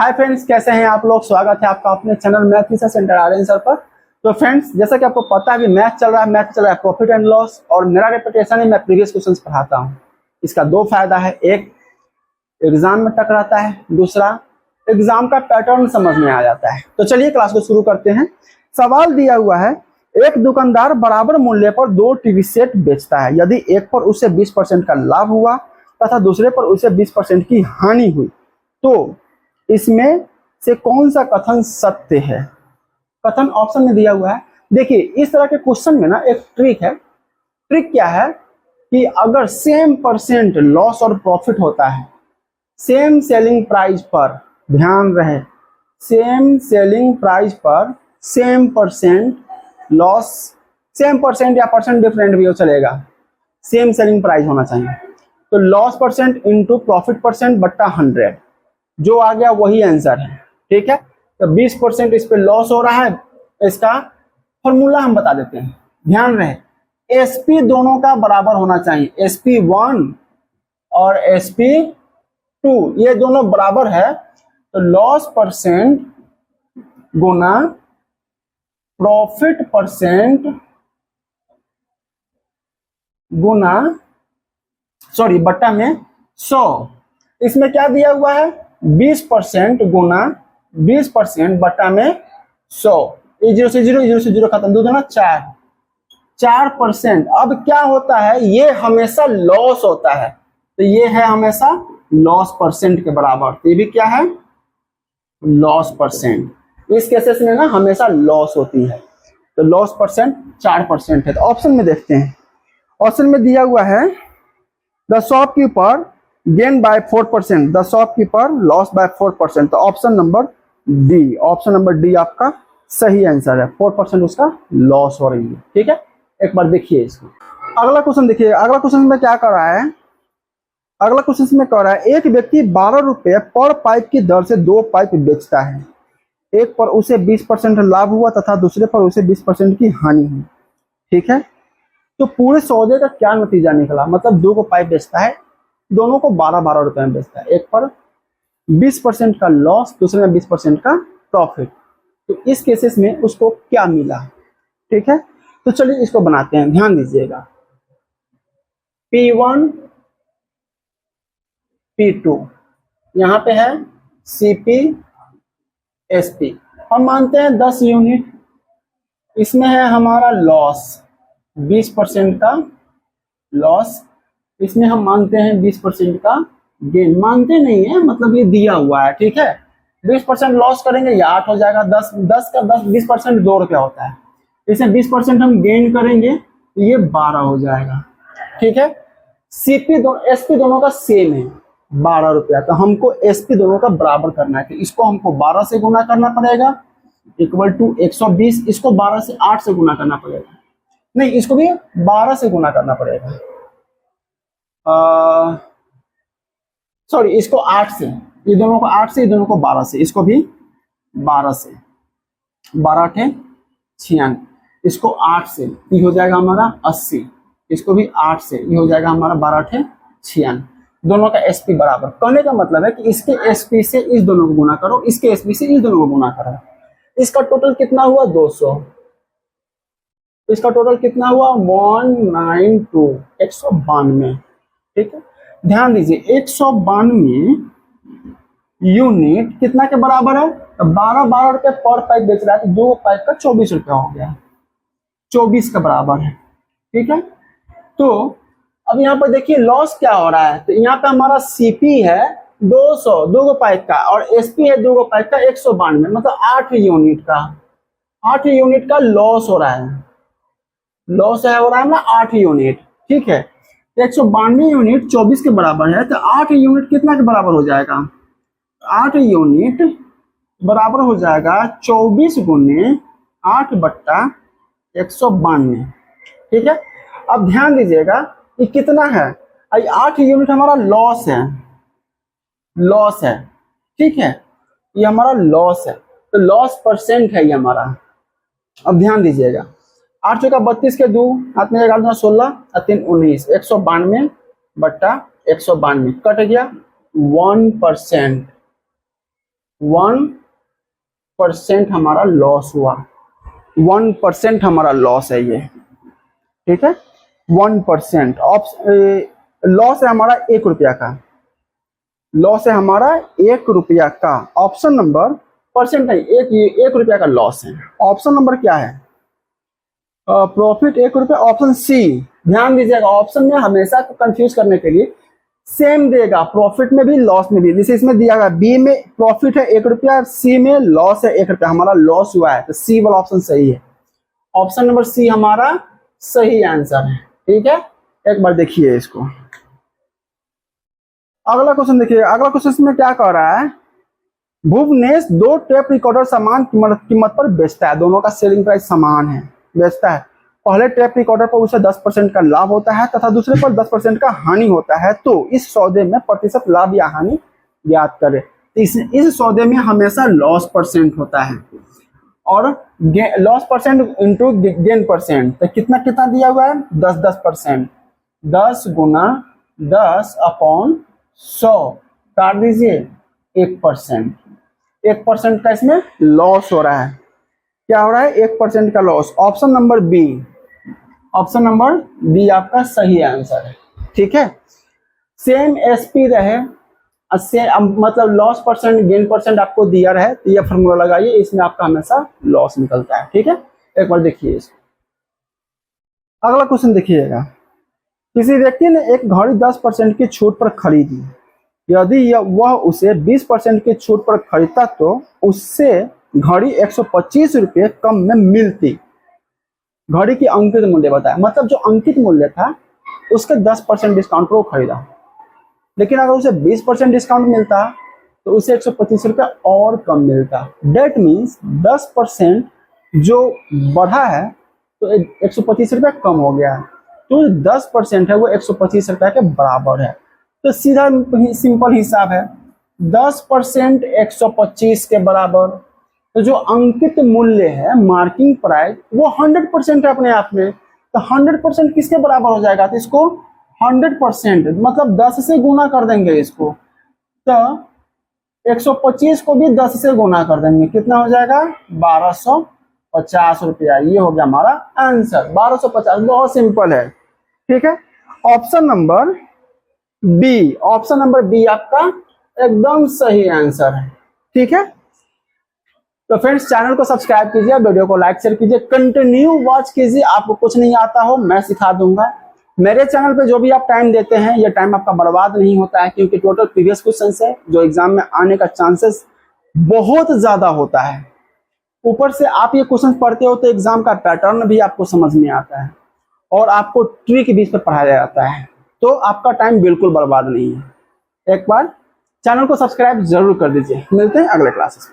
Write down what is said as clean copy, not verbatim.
Hi friends, कैसे हैं आप लोग। स्वागत है आपका अपने channel math research centre Aryan sir पर। तो फ्रेंड्स, जैसा कि आपको पता है कि मैथ चल रहा है प्रॉफिट एंड लॉस, और मेरा रेपुटेशन है मैं प्रीवियस क्वेश्चंस पढ़ाता हूं। इसका दो फायदा है, एक एग्जाम में टकराता है, दूसरा एग्जाम का पैटर्न समझ में आ जाता है। तो चलिए क्लास को शुरू करते हैं। सवाल दिया हुआ है, एक दुकानदार बराबर मूल्य पर दो टीवी सेट बेचता है। यदि एक पर उसे 20% का लाभ हुआ तथा दूसरे पर उसे 20% की हानि हुई, तो इसमें से कौन सा कथन सत्य है। कथन ऑप्शन में दिया हुआ है। देखिए, इस तरह के क्वेश्चन में ना एक ट्रिक है। ट्रिक क्या है कि अगर सेम परसेंट लॉस और प्रॉफिट होता है, सेम सेलिंग प्राइस पर, ध्यान रहे, सेम सेलिंग प्राइस पर same percent loss, same percent या परसेंट डिफरेंट भी हो चलेगा, सेम सेलिंग प्राइस होना चाहिए। तो loss percent into profit percent बट्टा 100, जो आ गया वही आंसर है। ठीक है, तो 20% इस पे लॉस हो रहा है। इसका फॉर्मूला हम बता देते हैं, ध्यान रहे। एसपी दोनों का बराबर होना चाहिए, SP1 और SP2 ये दोनों बराबर है। तो लॉस परसेंट गुना प्रॉफिट परसेंट गुना बट्टा में 100। इसमें क्या दिया हुआ है, 20% गुना 20% बट्टा में 100। ये 0 से 0, 0 से 0 खत्म, दो ना 4%। अब क्या होता है, ये हमेशा लॉस होता है, तो ये है हमेशा लॉस परसेंट के बराबर। तो ये भी क्या है, लॉस परसेंट। इस केसेस में ना हमेशा लॉस होती है। तो लॉस परसेंट 4% है। तो ऑप्शन में देखते हैं। ऑप्शन में दिया हुआ है, the shopkeeper gain by 4%, the shopkeeper loss by 4%। तो option number D, option number D आपका सही आंसर है। 4% उसका लॉस हो रही है। ठीक है, एक बार देखिए इसको। अगला क्वेश्चन देखिए। अगला क्वेश्चन में क्या कर रहा है, अगला क्वेश्चन में कह रहा है, एक व्यक्ति 12 रुपए पर पाइप की दर से 2 पाइप बेचता है। एक पर उसे 20% लाभ हुआ तथा दूसरे पर उसे 20% की हानि हुई। ठीक है, तो पूरे सौदे का क्या नतीजा निकला। मतलब दो को पाइप बेचता है, दोनों को 12-12 रुपए में बेचता है। एक पर 20% का लॉस, दूसरे में 20% का प्रॉफिट। तो इस केसेस में उसको क्या मिला। ठीक है, तो चलिए इसको बनाते हैं, ध्यान दीजिएगा। P1 P2 यहां पे है CP SP। हम मानते हैं 10 यूनिट। इसमें है हमारा लॉस 20% का लॉस, इसमें हम मानते हैं 20% का गेन। मानते नहीं है, मतलब ये दिया हुआ है। ठीक है, 20% लॉस करेंगे ये 8 हो जाएगा। 10 का 20% 2 रुपया होता है। इसमें 20% हम गेन करेंगे तो ये 12 हो जाएगा। ठीक है, SP दोनों का सेम है, 12 रुपया। तो हमको SP दोनों का बराबर करना है, तो इसको हमको 12 से गुना करना पड़ेगा, इक्वल टू 120। इसको 12 से 8 से गुना करना पड़ेगा, नहीं इसको भी 12 से गुना करना पड़ेगा। इसको 8 से, ये दोनों को 8 से, ये दोनों को 12 से, इसको भी 12 से, 12 8 96। इसको 8 से, ये हो जाएगा हमारा 80। इसको भी 8 से, ये हो जाएगा हमारा 12 8 96। दोनों का SP बराबर। कहने का मतलब है कि इसके SP से इस दोनों को गुना करो, इसके SP से इस दोनों को गुना करो। इसका टोटल कितना हुआ, 200। इसका टोटल कितना हुआ, 192, 192। ठीक है, ध्यान दीजिए, 192 यूनिट कितना के बराबर है, तो 12-12 रुपए पर पाइप बेच रहा है, तो दो पाइप का 24 रुपया हो गया, 24 के बराबर है। ठीक है, तो अब यहाँ पर देखिए लॉस क्या हो रहा है। तो यहाँ पे हमारा CP है 200, दो गो पाइप का, और SP है दो गो पाइप का 192, मतलब 8 यूनिट का लॉस हो रहा है। लॉस है हो रहा है ना 8 यूनिट। ठीक है, 192 यूनिट 24 के बराबर है, तो 8 यूनिट कितना के बराबर हो जाएगा, 8 यूनिट बराबर हो जाएगा 24 गुने 8 बट्टा 192। ठीक है, अब ध्यान दीजिएगा ये कितना है, 8 यूनिट हमारा लॉस है। ठीक है, ये हमारा लॉस है, तो लॉस परसेंट है ये हमारा। अब ध्यान दीजिएगा, 8 चौका 32 के 2 हाथ में 11 16 और 3 19, 192 बट्टा 192 कट गया 1%। 1% हमारा लॉस हुआ, 1% हमारा लॉस है ये, ठीक है। 1% लॉस है हमारा 1 रुपया का, लॉस है हमारा 1 रुपया का। ऑप्शन नंबर परसेंट है, 1 रुपया का लॉस है। ऑप्शन नंबर क्या है? प्रॉफिट 1 रुपया। ऑप्शन सी, ध्यान दीजिएगा, ऑप्शन में हमेशा कंफ्यूज करने के लिए सेम देगा, प्रॉफिट में भी लॉस में भी। जैसे इसमें दिया गया बी में प्रॉफिट है 1 रुपया, सी में लॉस है 1 रुपया, हमारा लॉस हुआ है, तो सी वाला ऑप्शन सही है। ऑप्शन नंबर सी हमारा सही आंसर है, ठीक है। एक बार देखिए इसको, अगला क्वेश्चन देखिए। अगला क्वेश्चन में क्या कह रहा है? भुवनेश 2 टेप रिकॉर्डर समान कीमत पर बेचता है, दोनों का सेलिंग प्राइस समान है, बेचता है। पहले टेप रिकॉर्डर पर उसे 10% का लाभ होता है तथा दूसरे पर 10% का हानि होता है, तो इस सौदे में प्रतिशत लाभ या हानि ज्ञात करें। इस सौदे में हमेशा लॉस परसेंट होता है और loss percent into gain percent, तो कितना कितना दिया हुआ है? 10%। 10 गुना 10 अपॉन 100 काट दीजिए 1%। 1% का इसमें लॉस हो रहा है। क्या हो रहा है? 1% का loss. Option number B, option number B आपका सही आंसर है, ठीक है। सेम एसपी रहे, मतलब लॉस परसेंट गेन परसेंट आपको दिया रहे, तो ये फॉर्मूला लगाइए, इसमें आपका हमेशा लॉस निकलता है, ठीक है। एक बार देखिए इसको। अगला क्वेश्चन देखिएगा। किसी व्यक्ति ने एक घड़ी 10% की छूट पर खरीदी, यदि वह उसे 20% की छूट पर खरीदता तो उससे घड़ी 125 रुपये कम में मिलती। घड़ी की अंकित मूल्य बताया, मतलब जो अंकित मूल्य था उसके 10% डिस्काउंट पर वो खरीदा, लेकिन अगर उसे 20% डिस्काउंट मिलता तो उसे 125 रुपया और कम मिलता। डेट मीन्स 10% जो बढ़ा है तो 125 रुपया कम हो गया है, तो 10% है वो 125 रुपया के बराबर है। तो सीधा सिंपल हिसाब है, 10% 125 के बराबर, तो जो अंकित मूल्य है मार्किंग प्राइस वो 100% है अपने आप में, तो 100% किसके बराबर हो जाएगा? तो इसको 100% मतलब 10 से गुना कर देंगे इसको, तो 125 को भी 10 से गुना कर देंगे, कितना हो जाएगा? 1250 रुपया। ये हो गया हमारा आंसर, 1250। बहुत सिंपल है, ठीक है। Option number B, option number B आपका एकदम सही आंसर है, ठीक है। तो फ्रेंड्स, चैनल को सब्सक्राइब कीजिए, वीडियो को लाइक शेयर कीजिए, कंटिन्यू वॉच कीजिए। आपको कुछ नहीं आता हो मैं सिखा दूंगा। मेरे चैनल पे जो भी आप टाइम देते हैं ये टाइम आपका बर्बाद नहीं होता है, क्योंकि टोटल प्रीवियस क्वेश्चन है जो एग्जाम में आने का चांसेस बहुत ज्यादा होता है। ऊपर से आप ये क्वेश्चन पढ़ते हो तो एग्जाम का पैटर्न भी आपको समझ में आता है और आपको ट्रिक भी इस पर पढ़ाया जाता है, तो आपका टाइम बिल्कुल बर्बाद नहीं है। एक बार चैनल को सब्सक्राइब जरूर कर दीजिए। मिलते हैं अगले क्लासेस में।